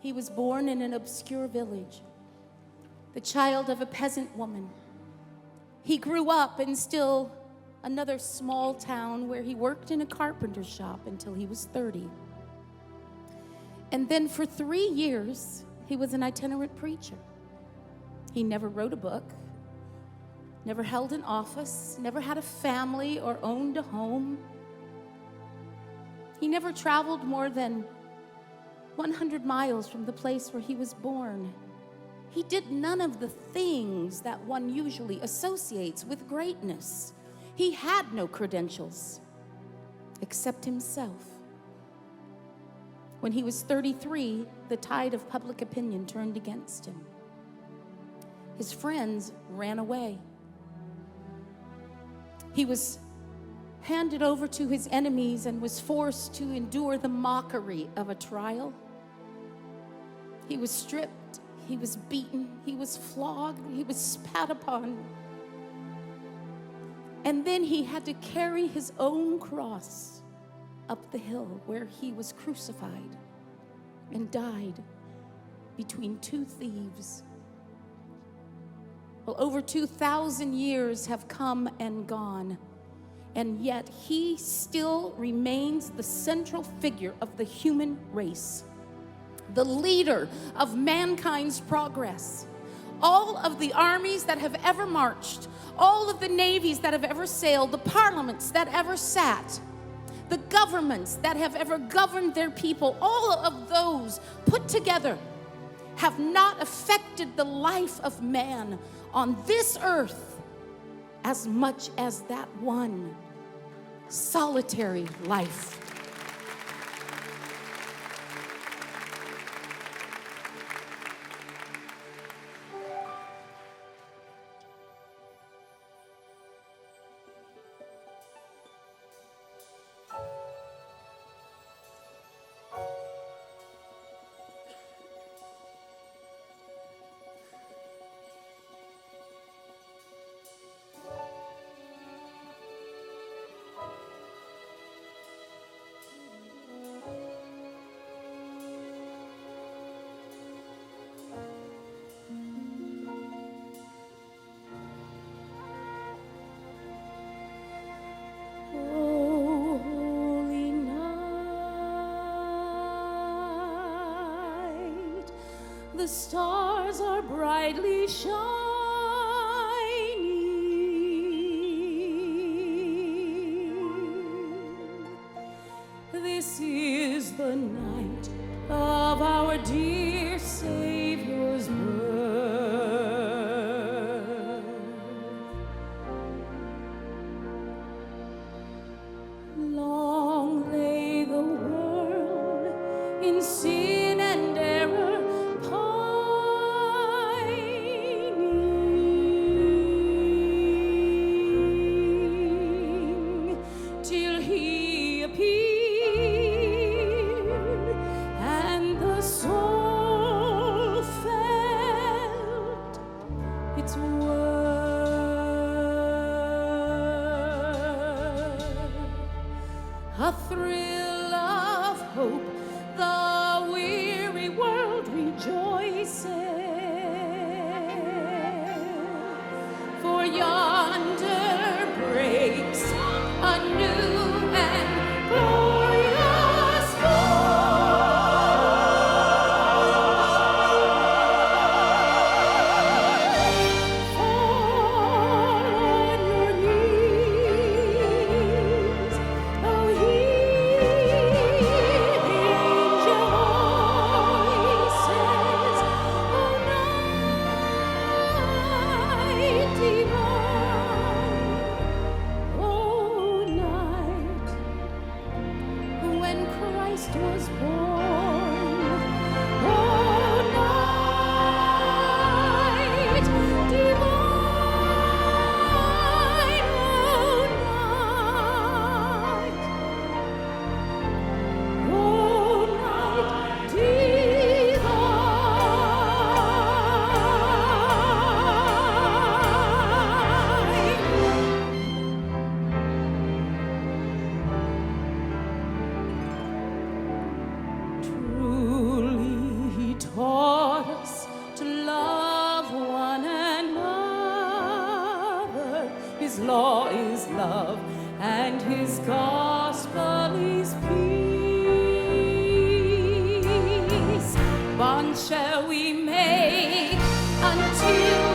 He was born in an obscure village, the child of a peasant woman. He grew up in still another small town where he worked in a carpenter's shop until he was 30. And then for 3 years, he was an itinerant preacher. He never wrote a book, never held an office, never had a family or owned a home. He never traveled more than 100 miles from the place where he was born. He did none of the things that one usually associates with greatness. He had no credentials except himself. When he was 33, the tide of public opinion turned against him. His friends ran away. He was handed over to his enemies and was forced to endure the mockery of a trial. He was stripped, he was beaten, he was flogged, he was spat upon. And then he had to carry his own cross up the hill where he was crucified and died between two thieves. Well, over 2,000 years have come and gone, and yet he still remains the central figure of the human race, the leader of mankind's progress. All of the armies that have ever marched, all of the navies that have ever sailed, the parliaments that ever sat, the governments that have ever governed their people, all of those put together have not affected the life of man on this earth as much as that one solitary life. The stars are brightly shining. This is the night of our dear Savior's birth. Long lay the world in sin and error, a thrill of hope, the wind bond shall we make until